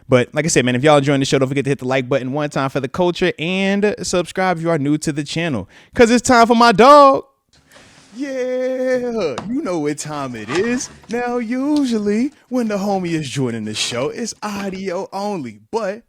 But like I said, man, if y'all enjoying the show, don't forget to hit the like button one time for the culture and subscribe if you are new to the channel. Because it's time for my dog. Yeah, you know what time it is. Now, usually when the homie is joining the show, it's audio only. But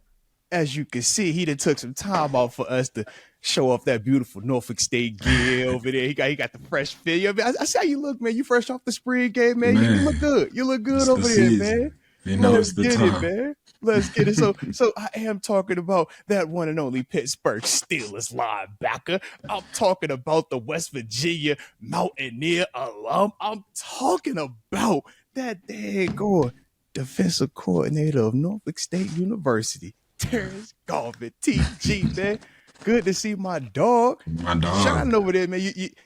as you can see, he done took some time out for us to show off that beautiful Norfolk State gear over there. He got the fresh fit. I see how you look, man. You fresh off the spring game, man. You look good. You look good it's over the there, season. man. You know Let's it's the get time. it, man. Let's get it. So I am talking about that one and only Pittsburgh Steelers linebacker. I'm talking about the West Virginia Mountaineer alum. I'm talking about that daggone defensive coordinator of Norfolk State University, Terence Garvin, TG, man. Good to see my dog. My dog. Shining over there, man.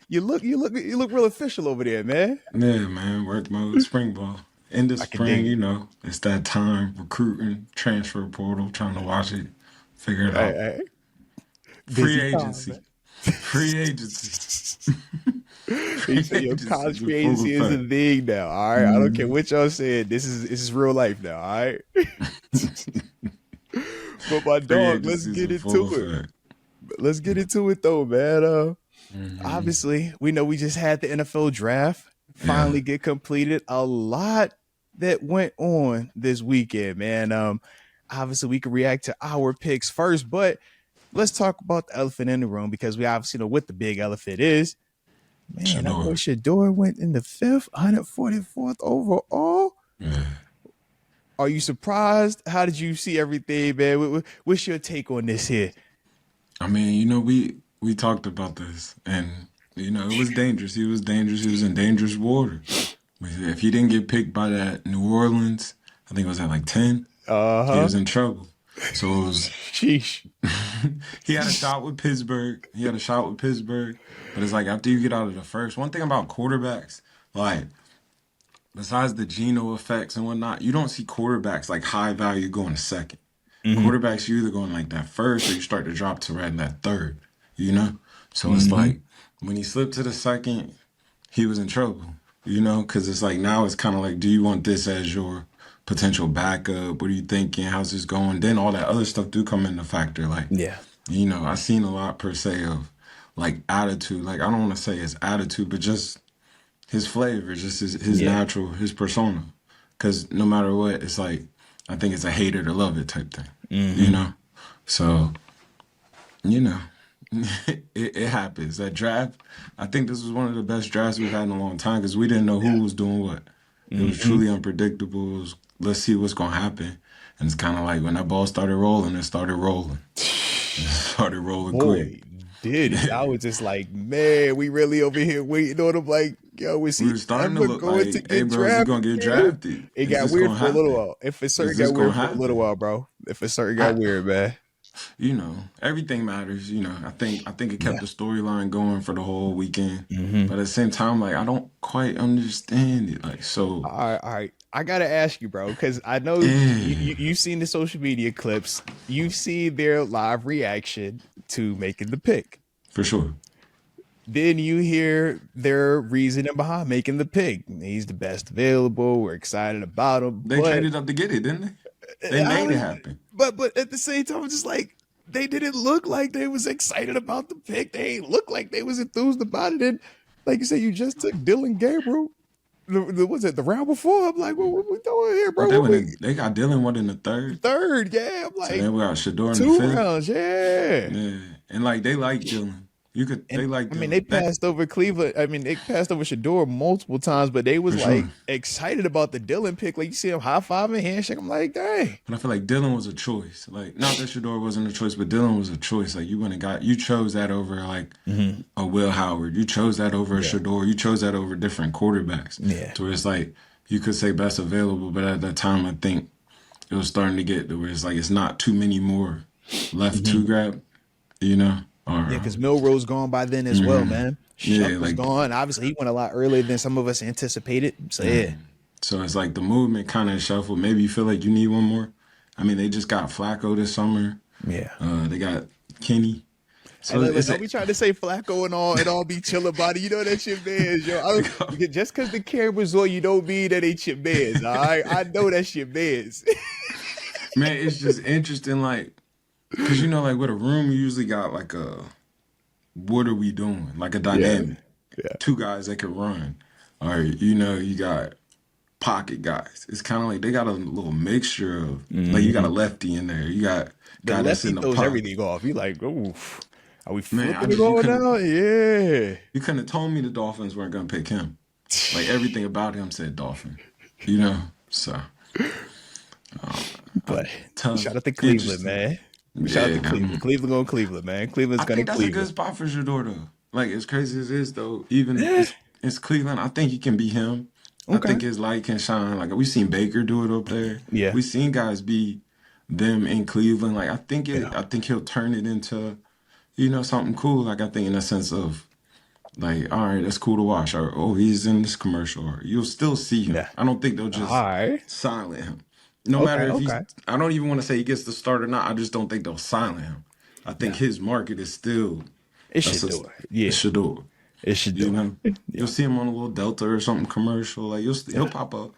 You look real official over there, man. Yeah, man. Work mode, spring ball. End of spring, you know, it's that time. Recruiting, transfer portal, trying to watch it, figure it out. Hey. Free agency. Free agency. He said your college free agency is a thing now. All right. I don't care what y'all said. This is real life now. All right. But my dog, let's get into it. Let's get into it though, man. Obviously, we know we just had the NFL draft finally get completed. A lot that went on this weekend, man. Obviously, we can react to our picks first, but let's talk about the elephant in the room because we obviously know what the big elephant is. Man, I know Shedeur went in the 5th, 144th overall. Yeah. Are you surprised? How did you see everything, man? What's your take on this here? I mean, you know, we talked about this, and you know, it was dangerous. He was dangerous. He was in dangerous water. If he didn't get picked by that New Orleans, I think it was at like 10. He was in trouble. So it was. Sheesh. He had a shot with Pittsburgh. But it's like after you get out of the first, one thing about quarterbacks, like besides the Geno effects and whatnot, you don't see quarterbacks like high value going to second. Quarterbacks, you either going like that first or you start to drop to right in that third, you know? So it's like when he slipped to the second, he was in trouble, you know? Because it's like now it's kind of like, do you want this as your potential backup? What are you thinking? How's this going? Then all that other stuff do come into factor. Like, you know, I've seen a lot per se of like attitude. Like, I don't want to say his attitude, but just his flavor, just his natural, his persona. Because no matter what, it's like, I think it's a hater to love it type thing, you know? So, you know, it happens. That draft, I think this was one of the best drafts we've had in a long time because we didn't know who was doing what. It was truly unpredictable. It was, let's see what's going to happen. And it's kind of like when that ball started rolling, it started rolling. It started rolling quick. Did it. I was just like, man, we really over here waiting on him. Like, yo, we starting to look like, hey, bro, is he going to get drafted? It got weird for a little while. If it's certain got weird for a little while, bro. If it's certain got weird, man. You know, everything matters. You know, I think it kept the storyline going for the whole weekend. But at the same time, like, I don't quite understand it. Like, so. All right. I got to ask you, bro, because I know you've seen the social media clips. You've seen their live reaction to making the pick. For sure. Then you hear their reasoning behind making the pick. He's the best available. We're excited about him. They traded up to get it, didn't they? They made it happen. But at the same time, it's just like they didn't look like they was excited about the pick. They ain't look like they was enthused about it. And like you said, you just took Dylan Gabriel. Was it the round before? I'm like, what we doing here, bro? They got Dylan in the third. Yeah. I'm like, so then we got Shedeur in the 5th. 2 rounds, yeah. And like they like Dylan. They passed over Cleveland. I mean, they passed over Shedeur multiple times, but they was like excited about the Dylan pick. Like you see him high five and handshake. I'm like, dang. And I feel like Dylan was a choice. Like not that Shedeur wasn't a choice, but Dylan was a choice. Like you chose that over like a Will Howard. You chose that over a Shedeur. You chose that over different quarterbacks. Yeah. To where it's like you could say best available, but at that time I think it was starting to get to where it's like it's not too many more left to grab. You know. Because Milroe's gone by then as well, man. Shuck was gone. Obviously, he went a lot earlier than some of us anticipated. So, So, it's like the movement kind of shuffled. Maybe you feel like you need one more. I mean, they just got Flacco this summer. Yeah. They got Kenny. So don't be trying to say Flacco and all be chill about it. You know that shit man's, yo. Just because the camera's on, you don't mean that ain't your man's, all right? I know that shit man's. Man, it's just interesting, like, cause like with a room, you usually got like a what are we doing? Like a Yeah, dynamic. yeah. Two guys that could run. Or, you got pocket guys. It's kind of like they got a little mixture of, like, you got a Hmm. lefty in there. You got The guy that's lefty in the throws pocket. everything off. You like, oof. Are we Man, flipping it all now? Yeah. you couldn't have told me the Dolphins weren't gonna pick him. Like everything about him said Dolphin. You know? So But shout tough, out to Cleveland, interesting. man. Shout out Yeah, to Cleveland. Cleveland going Cleveland, man. Cleveland's I gonna think that's a good Cleveland. spot for Shedeur though. Like as crazy as it is though, even Yeah. it's Cleveland. I think he can be him. I Okay. think his light can shine. Like we've seen Baker do it up there. Yeah. We've seen guys be them in Cleveland. Like Yeah. I think he'll turn it into, something cool. Like I think in a sense of like, all right, that's cool to watch. Or oh, he's in this commercial. Or you'll still see him. Yeah. I don't think they'll All just right. silent him. No Okay. matter if he's Okay. I don't even want to say he gets the start or not. I just don't think they'll silent him. I think Yeah. his market is still It that's should a do it. Yeah. Shador. It should do it. You'll Yeah. see him on a little Delta or something commercial. Like he'll Yeah. pop up.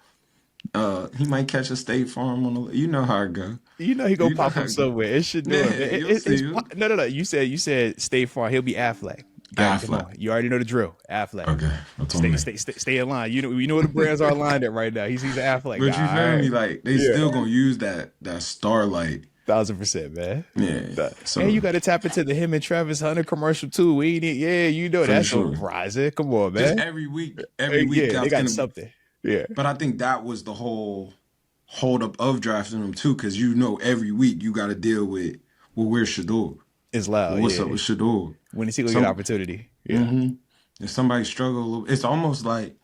He might catch a State Farm on the. You know how it go. He gonna You know pop how up it go. somewhere. It should do it, Yeah, man. you'll see him. No. You said Stay Farm. He'll be Affleck. Got come Affleck. on. You already know the drill. Affleck. Okay, that's on me. Stay in line. You know where the brands are lined at right now. He's an Affleck But you guy. feel All me? right. Like they Yeah. still gonna use that starlight. 1,000%, man. Yeah. And So you got to tap into the him and Travis Hunter commercial too. We ain't yeah, for that's no sure, surprise. Come on, just man. every week Yeah, they that's got gonna. something. Yeah, But I think that was the whole hold up of drafting them too, because every week you got to deal with, well, where's Shador? it's Well, loud. what's up Yeah, with Shador? when he see gonna get an Some opportunity. Yeah, hmm If somebody struggle a little, it's almost like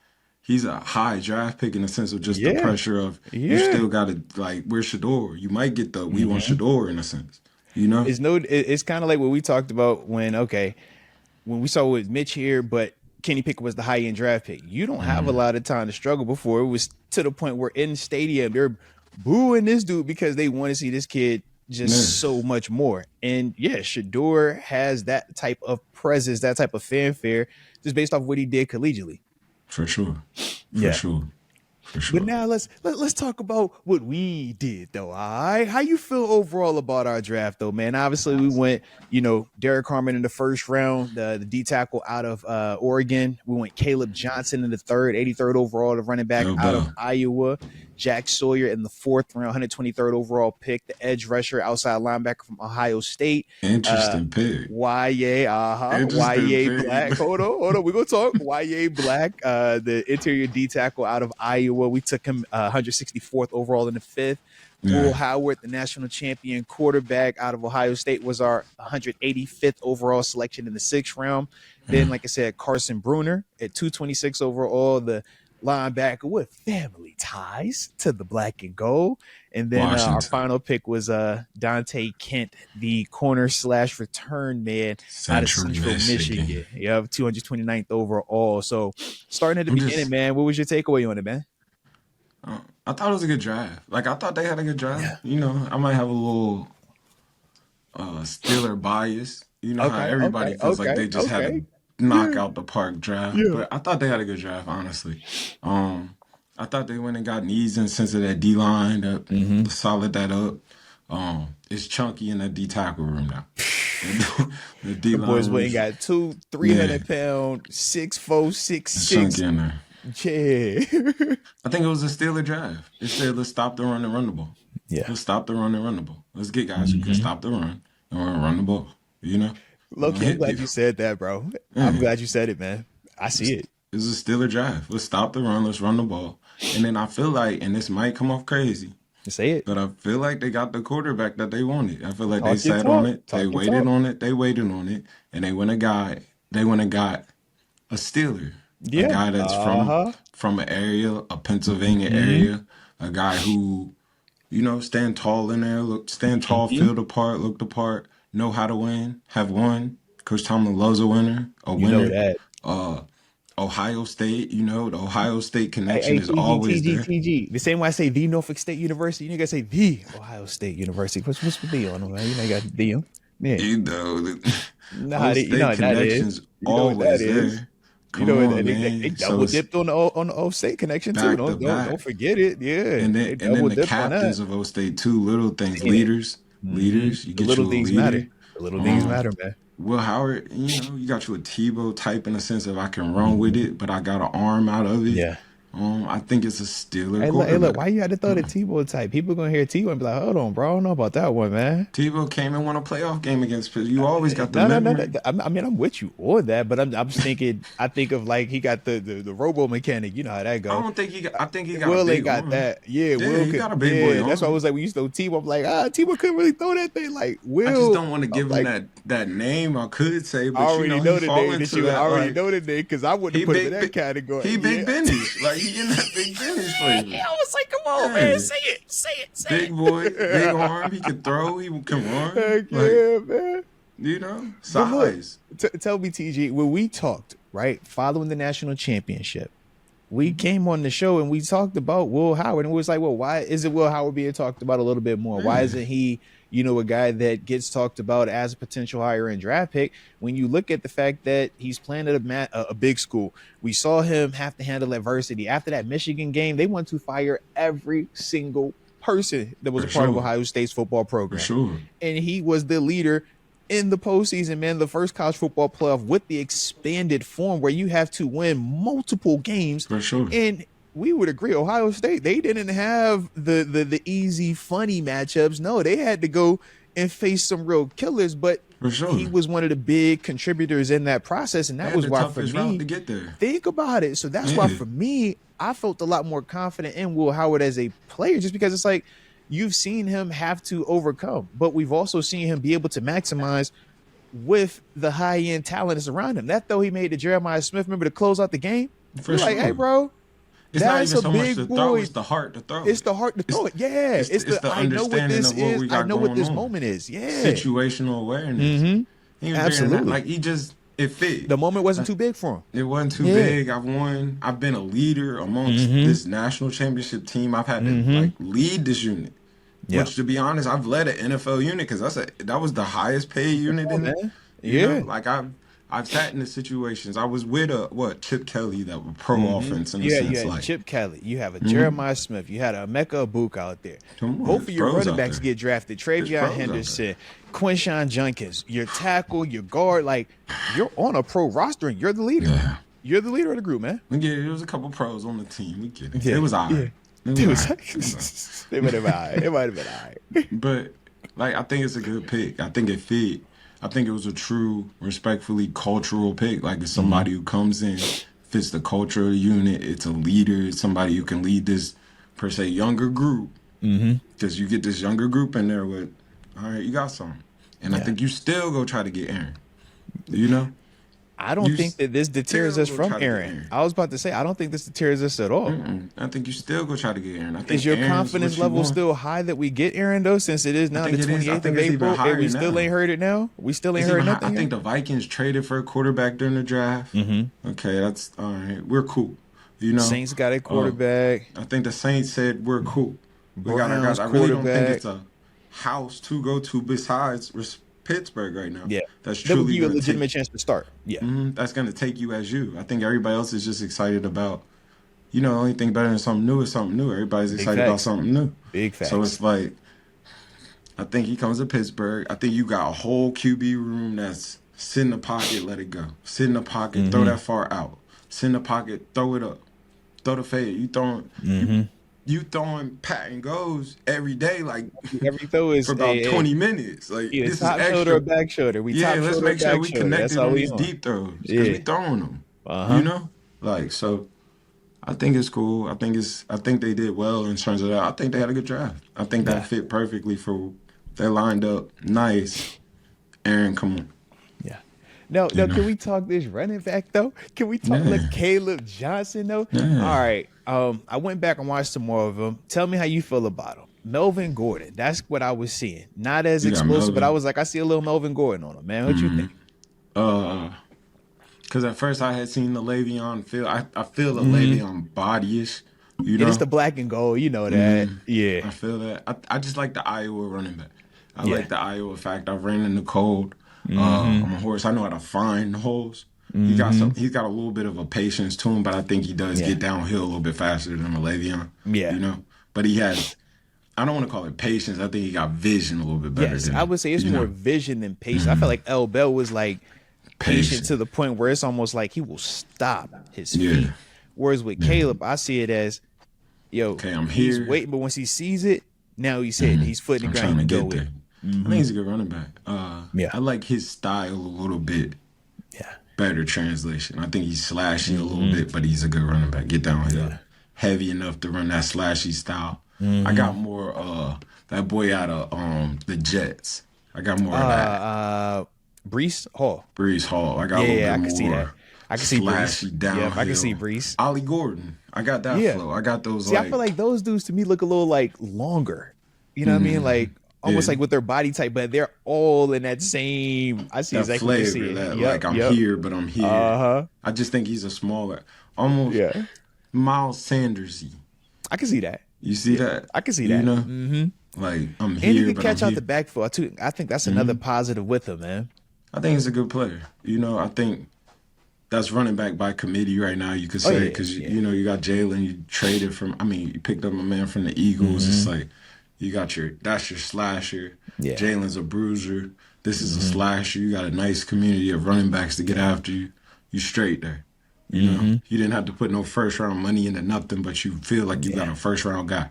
he's a high draft pick in the sense of just the yeah, pressure of you yeah. still got to like where's Shador? You might get the we want Hmm. Shador in a sense, you know? It's kind of like what we talked about when we saw with Mitch here, but Kenny Pickett was the high end draft pick. You don't have a Mm-hmm. lot of time to struggle before it was to the point where in the stadium they're booing this dude because they want to see this kid Yeah, just so much more. And yeah, Shador has that type of presence, that type of fanfare, just based off what he did collegiately. for sure, for Yeah. sure, for But sure. now let's talk about what we did though. All right, how you feel overall about our draft though, man? Obviously, we went, Derek Harmon in the first round, the D tackle out of Oregon. We went Caleb Johnson in the third, 83rd overall, the running back Yo, out of Bell, Iowa. Jack Sawyer in the fourth round, 123rd overall pick, the edge rusher, outside linebacker from Ohio State. Uh, interesting pick, interesting YA pick. Black. Hold on. We're gonna talk. YA Black, the interior D tackle out of Iowa. We took him 164th overall in the fifth. Will Yeah. Howard, the national champion quarterback out of Ohio State, was our 185th overall selection in the sixth round. Then, Yeah. like I said, Carson Bruner at 226 overall, the linebacker with family ties to the black and gold. And then our Washington, final pick was Dante Kent, the corner slash return man out of Central Central Michigan. Michigan. You have 229th overall. So starting at the I'm beginning, just man, what was your takeaway on it, man? I thought it was a good draft. Like I thought they had a good draft. Yeah. I might have a little Steeler bias. You know how Okay. everybody Okay. feels like Okay. they just had a Okay. knock Yeah. out the park draft. Yeah. But I thought they had a good draft, honestly. I thought they went and got knees in sense of that D line Mm-hmm. that solid that up. It's chunky in that D tackle room now. The D The line boys went and room's got two yeah, 300-pound, 6'4", six it's six. chunky in there. Yeah. I think it was a Steeler draft. It said let's stop the run and run the ball. Yeah. Let's stop the run and run the ball. Let's get guys who can Mm-hmm. stop the run and run the ball. You know, Loki, I'm hit glad you people. said that, bro. I'm Yeah. glad you said it, man. I see it. It's a Steeler drive. Let's stop the run. Let's run the ball. And then I feel like, and this might come off crazy, Say it. but I feel like they got the quarterback that they wanted. I feel like they Talk your sat on talk. it. They Talk your waited talk. on it. They waited on it. And they went and got. They went and got a Steeler, a Yeah. guy that's Uh-huh. from an area, a Pennsylvania Mm-hmm. area, a guy who stand tall in there, stand tall, Mm-hmm. feel the part, look the part, know how to win, have won. Coach Tomlin loves a winner, a You know winner. that. Uh, Ohio State, the Ohio State Hey, connection is TG, always TG, there. TG. The same way I say the Norfolk State University, you gotta say the Ohio State University. What's with the on them, man? You know you got the Yeah. The You know Ohio how State that is. connection's You know what that always is. there. You know, Come on, they man. So double it's dipped on the O State connection too. back to Don't back. forget it. Yeah, And then they and then double the dipped on that. captains of O State too, little things, Seen it. leaders, Hmm. leaders. You The get little you a things matter. leader. The little things Um, matter, man. Will Howard, you got you a Tebow type in the sense of I can run with it, but I got an arm out of it. Yeah. I think it's a Steeler Hey, look, quarterback. why you had to throw the Tebow type? People gonna hear Tebow and be like, hold on, bro. I don't know about that one, man. Tebow came and won a playoff game against Pittsburgh. You always got the No. memory. I mean, I'm with you on that, but I'm just thinking. I think of like he got the robo mechanic. You know how that I go. don't think he got. I think he got a Will ain't big got arm. that. Yeah, Yeah, Will he could. got a big boy Yeah, that's why I arm. was like, we used to throw Tebow. I'm like, Tebow couldn't really throw that thing. Like I just Will, don't want to I'm give him like, that name. I could say, I but already he know the fall name. into I that already like know the name because I wouldn't he have put him in big, that category. he Yeah. big business. Like he in that big business flavor. Yeah, I was like, come on, man, Yeah, say it, say big boy, big it. arm. He can throw. He can run. Heck Like yeah, man. But look, size. tell me, TG, when we talked, right, following the national championship, we came on the show and we talked about Will Howard, and it was like, well, why isn't Will Howard being talked about a little bit more? Why Yeah, isn't he, a guy that gets talked about as a potential higher end draft pick? When you look at the fact that he's playing at a big school, we saw him have to handle adversity. After that Michigan game, they want to fire every single person that was for a part of sure, Ohio State's football for program, sure, and he was the leader in the postseason, man, the first college football playoff with the expanded form where you have to win multiple games. for sure, And we would agree, Ohio State, they didn't have the easy, funny matchups. No, they had to go and face some real killers, but for he sure. was one of the big contributors in that process. And They that had was the why for toughest route me, to get there. think about it. So that's why Yeah, for me, I felt a lot more confident in Will Howard as a player, just because it's like you've seen him have to overcome, but we've also seen him be able to maximize with the high end talent that's around him. That though he made the Jeremiah Smith, remember, to close out the game. for We're like, hey, sure. bro, It's not that's even a so much the big throw; boy. it's the heart to throw It's it. the heart to It's throw it. Yeah, it's it's the the I know what understanding this of what is. we I got know what going this on. moment is. Yeah. Situational awareness. Mm-hmm. He was there in that. Absolutely. Like he just it fit. The moment wasn't Like, too big for him. it wasn't too Yeah. big. I've won. I've been a leader amongst Mm-hmm. this national championship team. I've had to Mm-hmm. like lead this unit. Yeah. Which, to be honest, I've led an NFL unit because that was the highest paid Come unit on, in. man. Yeah. Like I've sat in the situations. I was with Chip Kelly that were pro Mm-hmm. offense in a You sense. had Like, Chip Kelly. You have a mhm, Jeremiah Smith. You had a Mecca Abuka out there. come on, Both there's of your pros running out backs there. get drafted. There's Travion pros out there. Henderson, Quinshawn Junkins, your tackle, your guard. Like, you're on a pro roster and you're the leader. Yeah, You're the leader of the group, man. we get it. There was a couple pros on the team. We get it. It Yeah. was Yeah. alright. It was It was alright. It was alright. it might have been all right. It might have been all right. But like I think it's a good pick. I think it fit. I think it was a true, respectfully cultural pick. Like it's Mm-hmm. somebody who comes in, fits the culture of the unit. It's a leader. It's somebody who can lead this per se younger group. Mm-hmm. Because you get this younger group in there with, all right, you got something. And I Yeah. think you still go try to get Aaron. You know? I don't You think that this deters still us go from try to get Aaron. Aaron. I was about to say, I don't think this deters us at all. I think you still go try to get Aaron. I think Is your Aaron's confidence what you level want. still high that we get Aaron, though, since it is I now think the it is. I 28th think of it's even April and we higher still now. ain't heard it now? We still ain't It's heard even high. nothing I think yet? the Vikings traded for a quarterback during the draft. Mm-hmm. Okay, that's all right. We're cool. You know? Saints got a Uh, quarterback. I think the Saints said we're cool. We got our Browns guys. I really don't think quarterback. it's a house to go to besides Pittsburgh right now. Yeah. That's That would truly give you a going to take. legitimate chance to start. Yeah. That's going to take you as you. I think everybody else is just excited about. The only thing better than something new is something new. Everybody's Big excited about facts. something new. Big So facts. it's like, I think he comes to Pittsburgh. I think you got a whole QB room that's sit in the pocket, let it go. Sit in the pocket, throw that far out. Sit in the pocket, throw it up. Throw the fade. You throwing pat and goes every day, like Every throw is for about a 20 minutes. Like either this is top shoulder or extra. back shoulder. We Yeah, top let's shoulder or make sure back we shoulder. That's connected all on we these on. deep throws because we Yeah. throwing them. Uh-huh. Like so. I think it's cool. I think they did well in terms of that. I think they had a good draft. I think Yeah. that fit perfectly for. They lined up nice. Aaron, come on. Yeah. No, You know. can we talk this running back though? Can we talk Yeah. like Caleb Johnson though? Yeah. All right. I went back and watched some more of them. Tell me how you feel about him. Melvin Gordon. That's what I was seeing. Not as You got explosive, but I Melvin. was like, I see a little Melvin Gordon on him, man. What you think? Because at first I had seen the Le'Veon feel. I feel the Le'Veon bodyish. You know. It is the black and gold, you know that. I Yeah. feel that. I just like the Iowa running back. I Yeah. like the Iowa fact. I've ran in the cold. I'm a horse. I know how to find holes. He's got a little bit of a patience to him, but I think he does get downhill a little bit faster than a Le'Veon. Yeah. You know, but he has. I don't want to call it patience. I think he got vision a little bit better. Yes, than I would say it's more vision than patience. I feel like L. Bell was like patient to the point where it's almost like he will stop his feet. Whereas with Caleb, I see it as, yo, okay, I'm he's here. waiting, but once he sees it, now he's hitting. He's footing the ground. I'm trying to get there. I think he's a good running back. I like his style a little bit. Yeah. Better translation. I think he's slashy a little bit, but he's a good running back. Get downhill. Yeah. Heavy enough to run that slashy style. I got more that boy out of the Jets. I got more of that. Breece Hall. I got a little bit I more. Can see that. I can see Breece. Downhill. Yeah, I can see Breece. Ollie Gordon. I got that flow. I got those. See, I feel like those dudes to me look a little like longer. You know what I mean? Like almost like with their body type, but they're all in that same. I see that exactly flavor, what you see. That, like I'm here, but I'm here. I just think he's a smaller, almost Miles Sandersy. I can see that. You see that? I can see that. You know, like I'm here, and he can but catch I'm out here. the backfield too. I think that's another positive with him, man. I think he's a good player. You know, I think that's running back by committee right now. You could say because you know you got Jalen. You traded from. I mean, you picked up a man from the Eagles. It's like you got that's your slasher. Yeah. Jalen's a bruiser. This is a slasher. You got a nice community of running backs to get after you. You straight there. You know, you didn't have to put no first round money into nothing, but you feel like you got a first round guy.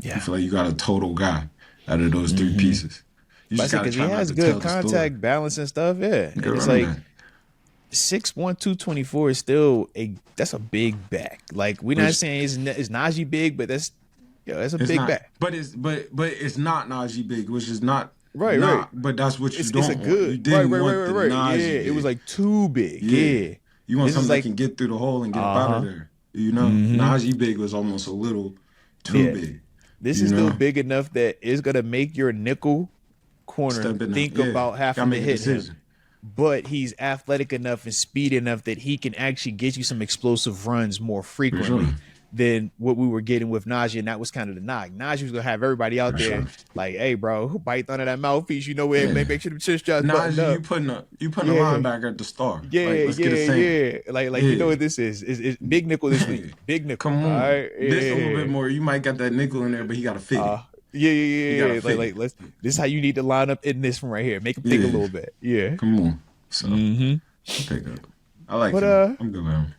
Yeah. You feel like you got a total guy out of those three pieces. You just got to try he has not to good contact balance and stuff. Yeah, and it's like 6'1", 224 is still that's a big back. Like we're not saying it's Najee big, but that's a big back. But it's not Najee big, which is not right. But that's what you don't it's a good want. You didn't want the right. Najee big. It was like too big. Yeah. You want this something that can get through the hole and get up out of there. You know, Najee big was almost a little too big. This is still big enough that it's gonna make your nickel corner think about having to hit him. But he's athletic enough and speedy enough that he can actually get you some explosive runs more frequently than what we were getting with Najee, and that was kind of the knock. Najee was gonna have everybody out there like, "Hey, bro, bite under that mouthpiece. You know where? Make sure the chin straps buttoned up." You putting a linebacker at the start. Yeah, let's get a same. Like you know what this is? It's big nickel this week. Big nickel. Come on, all right? This a little bit more. You might got that nickel in there, but he got to fit it. Yeah. Like this is how you need to line up in this one right here. Make him think a little bit. Yeah. Come on. So I like him. I'm good with him.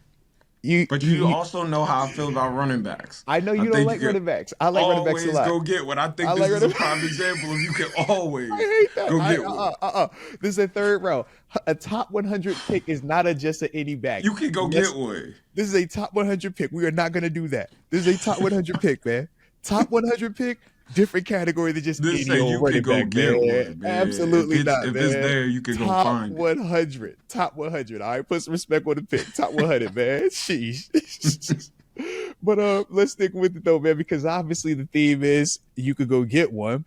But you also know how I feel about running backs. I know you don't like running backs. I like running backs a lot. Always go get one. I think this is a prime example of you can always go get one. This is a third round. A top 100 pick is not just an any back. You can go get one. This is a top 100 pick. We are not going to do that. This is a top 100 pick, man. Top 100 pick, different category than just this any old running back. Get one, man. Absolutely not, If man. it's there, you can go find it. Top 100. All right, put some respect on the pick. Top 100, man. Sheesh. But let's stick with it though, man, because obviously the theme is you could go get one.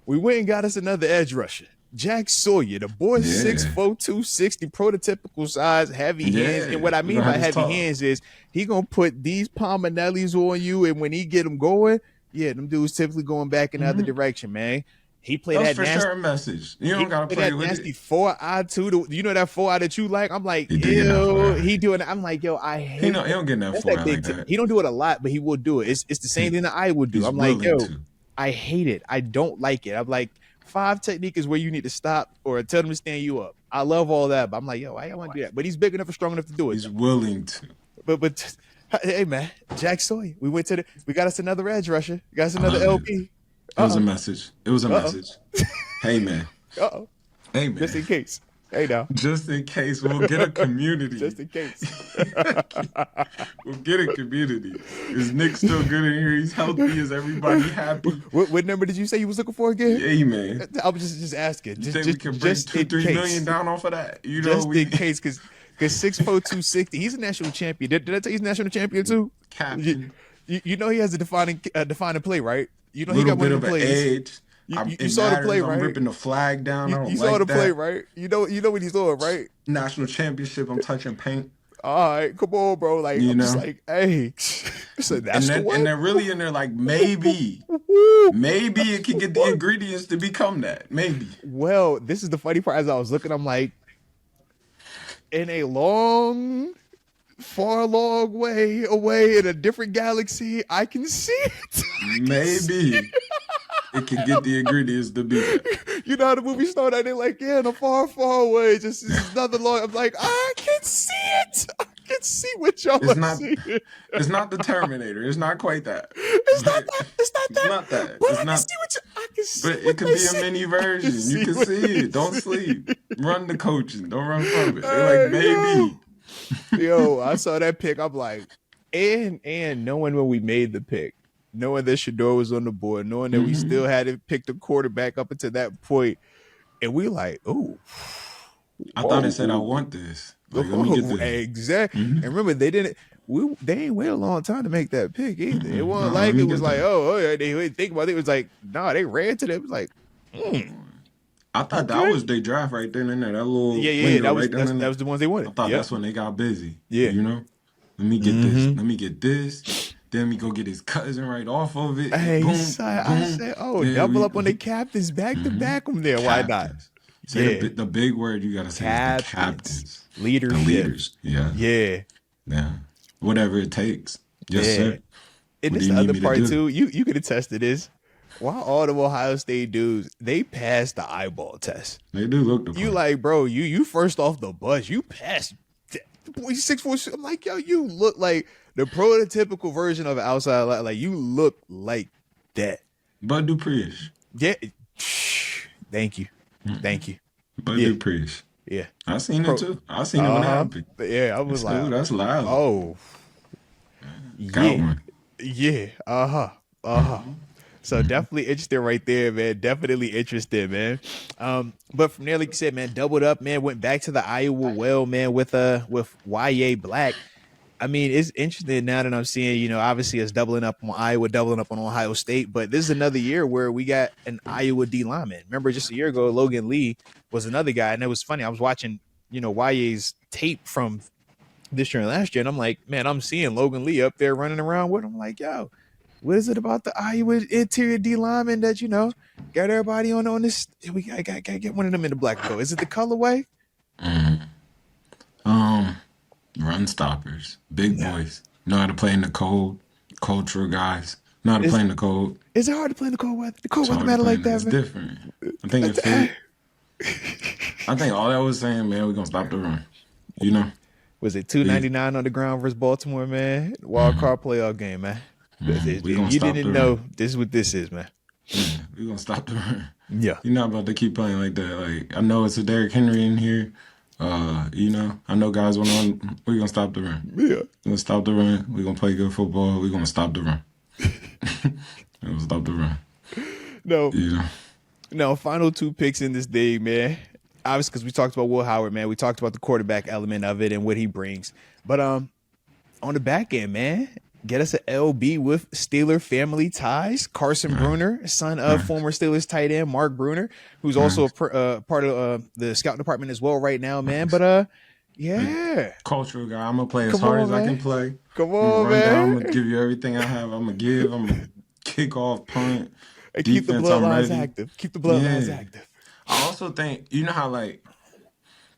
We went and got us another edge rusher. Jack Sawyer, the boy 6'4", 260, prototypical size, heavy hands. And what I mean by heavy hands is he gonna put these Palmanellis on you, and when he get them going, them dudes typically going back in the other direction, man. He played that for nasty, sure a message. You don't gotta play that with nasty it. 4-eye too. You know that 4-eye that you like? I'm like, he doing it. I'm like, yo, I hate. He don't get that 4-eye like that. He don't do it a lot, but he will do it. It's the same thing that I would do. I'm like, yo, I hate it. I don't like it. I'm like, 5 technique is where you need to stop or tell them to stand you up. I love all that, but I'm like, yo, I don't want to do that. But he's big enough and strong enough to do it. He's willing to. But hey, man, Jack Sawyer. We got us another edge rusher. We got us another LP. It was a message. Hey, man. Hey, man. Just in case. Hey, now. Just in case. We'll get a community. Just in case. We'll get a community. Is Nick still good in here? He's healthy. Is everybody happy? What number did you say you was looking for again? Hey, man. I was just asking. You think we can bring $2-3 million down off of that? You know, just in case, because 6'4", 260. He's a national champion. Did I tell you he's a national champion too? Captain. You know he has a defining play, right? You know he got one of the plays. Edge. You saw the play, right? I'm ripping the flag down. You saw the play, right? You know what he's doing, right? National championship. I'm touching paint. All right, come on, bro. Like I'm just like, hey, so that's and they're really in there like maybe it can get the ingredients to become that. Maybe. Well, this is the funny part. As I was looking, I'm like, in a long, far, long way away in a different galaxy, I can see it. Maybe it can get the ingredients to be that. You know how the movie started? They like, yeah, in a far, far away. Just this is nothing long. I'm like, I can see it. I can see what y'all It's are not. seeing. It's not the Terminator. It's not quite that. It's not But that. It's not it's that. not that. But It's I can not. see what you. I can see But what it could they be a see. mini I can version. You see can what see they it. Don't see. sleep. Run the coaching. Don't run from it. They're like, Yo, maybe. yo, I saw that pick. I'm like, and knowing when we made the pick, knowing that Shedeur was on the board, knowing that we Hmm. still had to pick the quarterback up until that point, and we like, oh, I thought it said I whoa. want this. Like, let me get Oh, this. exactly. Hmm. And remember, they didn't. They ain't wait a long time to make that pick either. It wasn't Let like me it was get like, this. oh, yeah, they didn't think about it. It was like, nah, they ran to them. It was like, mm, I thought that okay, was their draft right then and there. That yeah, little yeah, yeah. window right then and That there. was the ones they I wanted. thought Yep. that's when they got busy. Yeah. You know? Let me get this. Mm-hmm. Let me get this. Then we go get his cousin right off of it. Hey, Boom, so I boom. said, oh, Yeah, double we up on the captains back to mhm. back from there. Why not? Captains. Say Yeah, the big word you gotta say is the captains, captains. The leadership. leaders. Yeah. Yeah, Yeah. Whatever it takes. Yes, yeah. sir. And What do this you the need other me to part do? too. You could attest to this. Why all the Ohio State dudes they passed the eyeball test? They do look the You part. like, bro, you first off the bus, you passed. Boy, 6'4". I'm like, yo, you look like the prototypical version of an outside. Like you look like that. Bud Dupreesh. Yeah. Thank you. Thank you. Bud Yeah. Dupreesh. Yeah. I seen it Pro. too. I seen it when Uh it huh. happened. Yeah. I I was said, like, ooh, that's loud. oh, Got yeah. one. Yeah. Uh huh. Uh huh. Mhm. So definitely interested right there, man. Definitely interested, man. But from there, like you said, man, doubled up, man. Went back to the Iowa well, man, with YA Black. I mean, it's interesting now that I'm seeing, obviously us doubling up on Iowa, doubling up on Ohio State, but this is another year where we got an Iowa D lineman. Remember, just a year ago, Logan Lee was another guy, and it was funny. I was watching, YA's tape from this year and last year, and I'm like, man, I'm seeing Logan Lee up there running around with him. I'm like, yo, what is it about the Iowa interior D lineman that got everybody on this? We got get one of them in the black and gold. Is it the colorway? Mhm. Um, Run stoppers. Big No. boys. Know how to play in the cold. Cultural guys. Know how to Is play in the cold. is it hard to play in the cold weather? The cold It's weather hard to matter play like in it. that, It's man. different. I think it fit. I think all that was saying, man, we're gonna stop the run. You know? Was it We 299 on the ground versus Baltimore, man? Wild card playoff game, man. If we gonna you stop didn't the know, run. this is what this is, man. Yeah, we gonna stop the run. Yeah. You're not about to keep playing like that. Like I know it's a Derrick Henry in here. I know guys went on. We're gonna stop the run. Yeah. We're gonna stop the run. We're gonna play good football. We're gonna stop the run. We're gonna stop the run. No, You know. no, final two picks in this day, man. Obviously, because we talked about Will Howard, man. We talked about the quarterback element of it and what he brings. But on the back end, man, get us an LB with Steeler family ties. Carson Right. Bruner, son of Right. former Steelers tight end Mark Bruner, who's also Right. part of the scouting department as well right now, man. Right. But Big yeah, cultural guy. I'm gonna play as come hard on, as I can man. play. Come I'm gonna on, run down. I'm man. gonna give you everything I have. I'm gonna give. I'm gonna kick off, punt, And keep the defense. I'm bloodlines ready. active. Keep the bloodlines Yeah. active. I also think you know how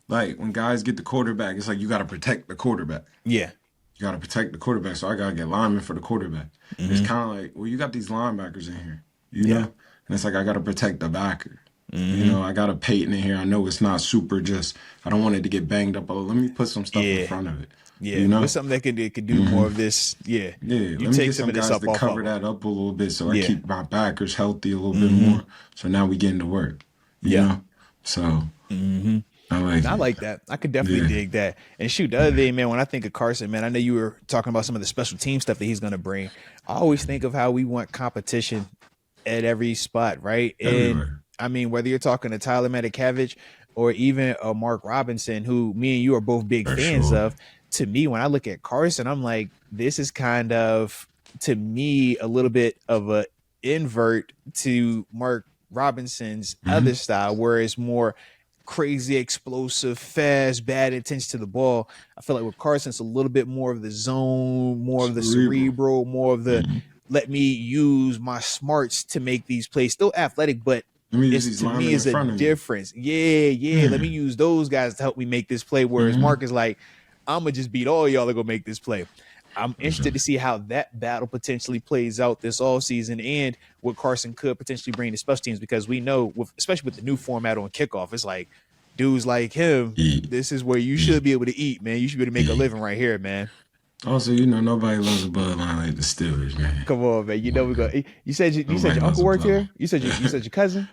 like when guys get the quarterback, it's like you gotta protect the quarterback. Yeah. You gotta protect the quarterback. So I gotta get linemen for the quarterback. It's Mm-hmm. kind of like, well, you got these linebackers in here, you know, Yeah. and it's like I gotta protect the backer. You Mm-hmm. know, I got a Peyton in here. I know it's not super. Just I don't want it to get banged up. Oh, let me put some stuff in Yeah. front of it. Yeah. You know. What's something that could do more of this? Yeah. Yeah, You let me take get some some of this guys up to off of cover them. that up a little bit so I Yeah. keep my backers healthy a little bit Mm-hmm. more. So now we getting to work, you Yeah. know? So Mm-hmm. I like I it. like that. I could definitely Yeah. dig that. And shoot, the other thing, man, when I think of Carson, man, I know you were talking about some of the special team stuff that he's going to bring. I always think of how we want competition at every spot, right? And Everywhere. I mean, whether you're talking to Tyler Matakavich or even Mark Robinson, who me and you are both big For fans sure. of, to me, when I look at Carson, I'm like, this is kind of, to me, a little bit of a invert to Mark Robinson's Hmm. other style, where it's more crazy, explosive, fast, bad intention to the ball. I feel like with Carson, it's a little bit more of the zone, more of the Cerebral. cerebral, more of the Hmm. let me use my smarts to make these plays. Still athletic, but Let me use It's, these to me, linemen in is a front of me. difference. Yeah. Let me use those guys to help me make this play. Whereas Mm-hmm. Mark is like, I'm gonna just beat all y'all to go make this play. I'm For sure. interested to see how that battle potentially plays out this offseason and what Carson could potentially bring to special teams, because we know, especially with the new format on kickoff, it's like dudes like him, Eat. this is where you should be able to eat, man. You should be able to make a living right here, man. Also, nobody loves a bloodline like the Steelers, man. Come on, man. You know we go. You said Nobody your loves uncle a worked bloodline. here. You said your cousin.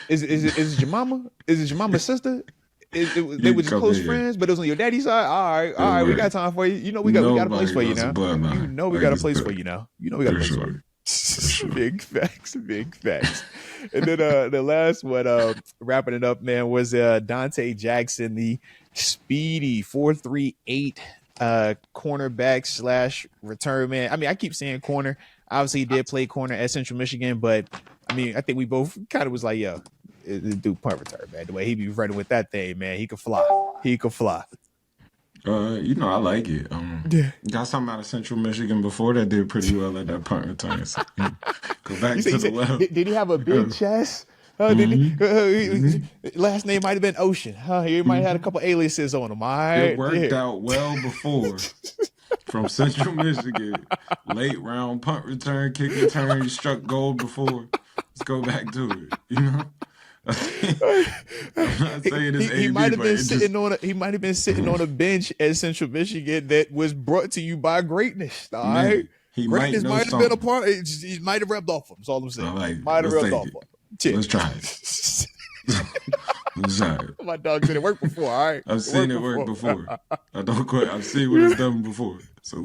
Is it your mama? Is it your mama's sister? They You were just come close here. friends, but it was on your daddy's side. All Don't right, we worry. got time for you. You know we got a place Nobody for you loves a now. You bloodline know we like got a the place for Steelers. you now. You know we got a For place for you. sure. Big facts. And then the last one, wrapping it up, man, was Dante Jackson, the speedy 4.38 cornerback slash return man. I mean, I keep saying corner. Obviously, he did play corner at Central Michigan, but I mean, I think we both kind of was like, yo, do punt return, man. The way he be running with that thing, man, he could fly. I like it. Yeah. Got something out of Central Michigan before that did pretty well at that punt return. So, go back to the left. Did he have a big chest? Last name might have been Ocean. He might have had a couple aliases on him. All right. It worked out well before. From Central Michigan, late round punt return, kick return, you struck gold before. Let's go back to it. I'm not saying it's he AB, might have but been sitting on he might have been sitting on a bench at Central Michigan that was brought to you by greatness. All right, he greatness might know have been a something. part. He might have rubbed off him. That's all I'm saying. Like, Might have let's rubbed take off it. on him. Let's try it. Let's try it. My dog did it work before. All right, I've seen it work before. I don't quit. I've seen what it's done before. So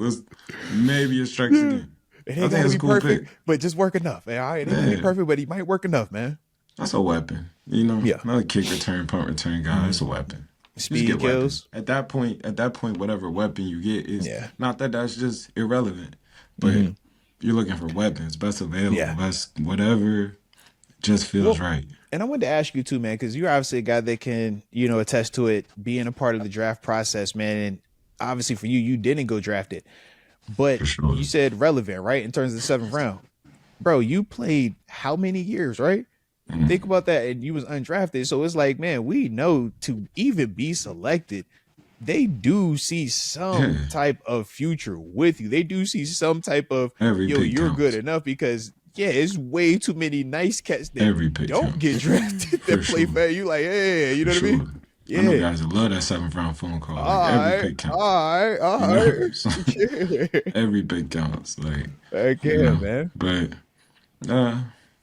maybe it strikes again. It ain't gotta be cool perfect, but just work enough. Man. All right, it ain't gonna be perfect, but he might work enough, man. That's a weapon. Another kick return, punt return guy. It's a weapon. Speed kills. At that point, whatever weapon you get is not that's just irrelevant. But you're looking for weapons, best available, best whatever just feels right. And I wanted to ask you too, man, because you're obviously a guy that can, attest to it being a part of the draft process, man. And obviously for you didn't go draft it. But sure. You said relevant, right? In terms of the 7th round. Bro, you played how many years, right? Think about that, and you was undrafted. So it's like, man, we know to even be selected, they do see some type of future with you. They do see some type of, you're good enough, because it's way too many nice cats that don't get drafted that play fair. You like, hey, you know what I mean? Yeah. I know guys that love that 7th round phone call. Every pick counts. All right. Every pick counts. Man. But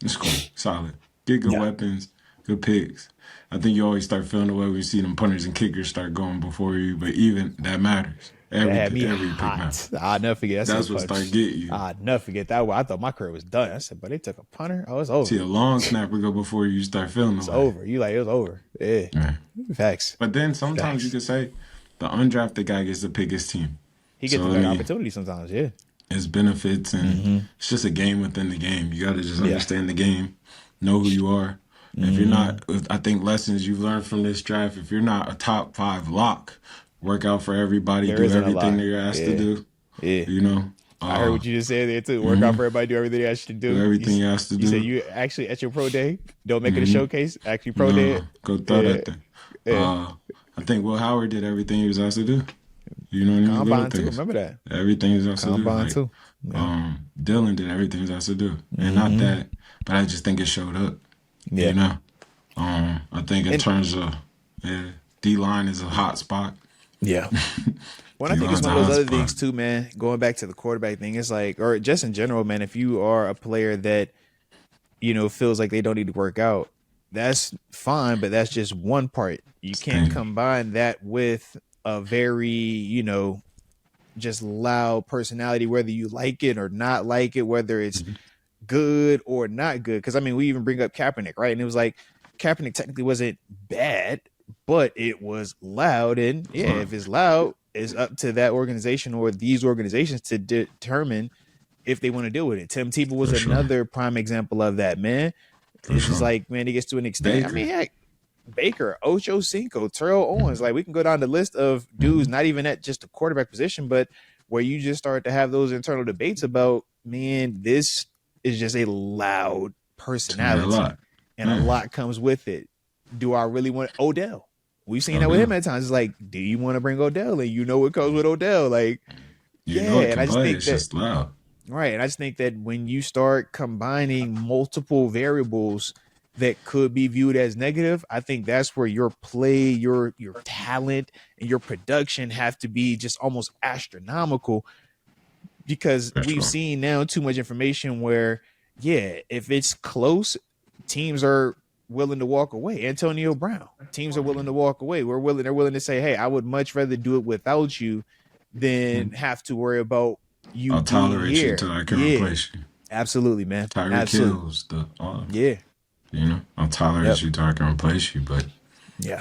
it's cool. Solid. Get good weapons, good picks. I think you always start feeling the way when you see them punters and kickers start going before you, but even that matters. Every pick matters. I'll never forget. That's what started getting you. I'll never forget that one. I thought my career was done. I said, but they took a punter. Oh, it's over. See, a long snapper go before you start feeling the way. It's over. You like, it was over. Yeah. Facts. But then sometimes you can say the undrafted guy gets to pick his team. He gets a better opportunity sometimes, It's benefits, and it's just a game within the game. You got to just understand the game, know who you are. If you're not, I think lessons you've learned from this draft, if you're not a top 5 lock, work out for everybody, do everything that you're asked to do. Yeah. I heard what you just said there too. Work out for everybody, do everything you asked to do. Do everything you asked to do. You said you actually at your pro day, don't make it a showcase, actually pro day. Go throw that thing. I think Will Howard did everything he was asked to do. You know what I mean? Combine too, remember that. Everything he was asked to do. Combine too. Dylan did everything he was asked to do. And not that, but I just think it showed up. Yeah. I think in terms of D-line is a hot spot. Yeah. Well, I think it's one of those other things too, man. Going back to the quarterback thing, it's like, or just in general, man, if you are a player that, feels like they don't need to work out, that's fine, but that's just one part. You can't combine that with a very, just loud personality, whether you like it or not like it, whether it's good or not good. Because, I mean, we even bring up Kaepernick, right? And it was like, Kaepernick technically wasn't bad, but it was loud. And, if it's loud, it's up to that organization or these organizations to determine if they want to deal with it. Tim Tebow was another prime example of that, man. It's just like, man, he gets to an extent. I mean, heck, Baker, Ocho Cinco, Terrell Owens. Like, we can go down the list of dudes, not even at just the quarterback position, but where you just start to have those internal debates about, man, this is just a loud personality. and a lot comes with it. Do I really want Odell? We've seen that with him at times. It's like, do you want to bring Odell? And you know what comes with Odell. Like, You know it and can I just play. think It's that just loud. right. And I just think that when you start combining multiple variables that could be viewed as negative, I think that's where your play, your talent, and your production have to be just almost astronomical, because For we've sure. seen now too much information where, if it's close, teams are willing to walk away. Antonio Brown, teams are willing to walk away. They're willing to say, hey, I would much rather do it without you than have to worry about you I'll being tolerate you here. till I can replace you. Absolutely, man. Tyreek Absolutely. Hill's all. Yeah. You know, I'll tolerate you till I can replace you. But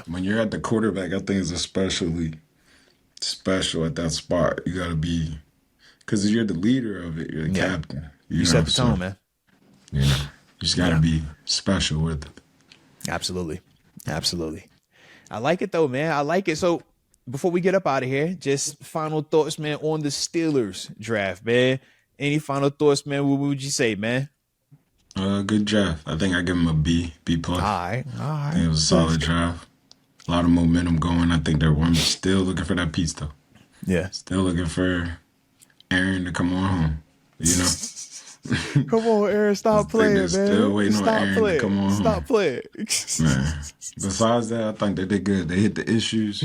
when you're at the quarterback, I think it's especially special at that spot. You got to be, because you're the leader of it. You're the captain. You set the tone, man. You know, you just got to be special with it. Absolutely. Absolutely. I like it though, man. I like it. So before we get up out of here, just final thoughts, man, on the Steelers draft, man. Any final thoughts, man? What would you say, man? Good draft. I think I give him a B plus. All right. I think it was a solid draft. A lot of momentum going. I think they're still looking for that piece, though. Yeah. Still looking for Aaron to come on home. You know? Come on, Aaron. Stop playing, man. Still waiting on Aaron to come on home. Stop playing. Man. Besides that, I think they did good. They hit the issues.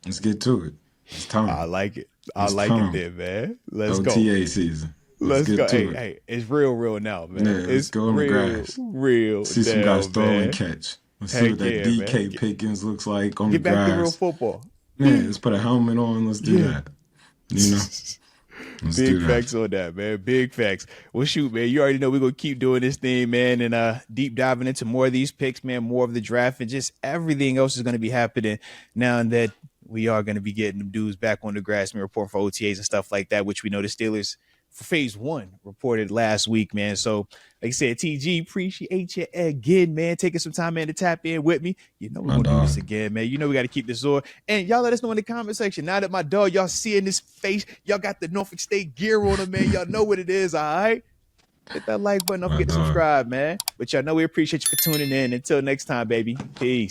Let's get to it. It's time. I like it. I like it there, man. Let's go. OTA season. Let's go. Hey, it's real now, man. Yeah, let's go on the grass. Real. See some guys throw and catch. Let's see what that DK Pickens looks like on the grass. Get back to real football. Yeah, let's put a helmet on. Let's do that. You know? Big facts on that, man. Big facts. Well, shoot, man. You already know we're going to keep doing this thing, man, and deep diving into more of these picks, man, more of the draft, and just everything else is going to be happening now that we are going to be getting them dudes back on the grass, man, reporting for OTAs and stuff like that, which we know the Steelers for phase 1 reported last week, man. So, like I said, TG, appreciate you again, man. Taking some time, man, to tap in with me. You know we're going to do this again, man. You know we got to keep this on. And y'all let us know in the comment section. Now that my dog, y'all seeing this face, y'all got the Norfolk State gear on him, man. Y'all know what it is, all right? Hit that like button. Don't forget to subscribe, man. But y'all know we appreciate you for tuning in. Until next time, baby. Peace.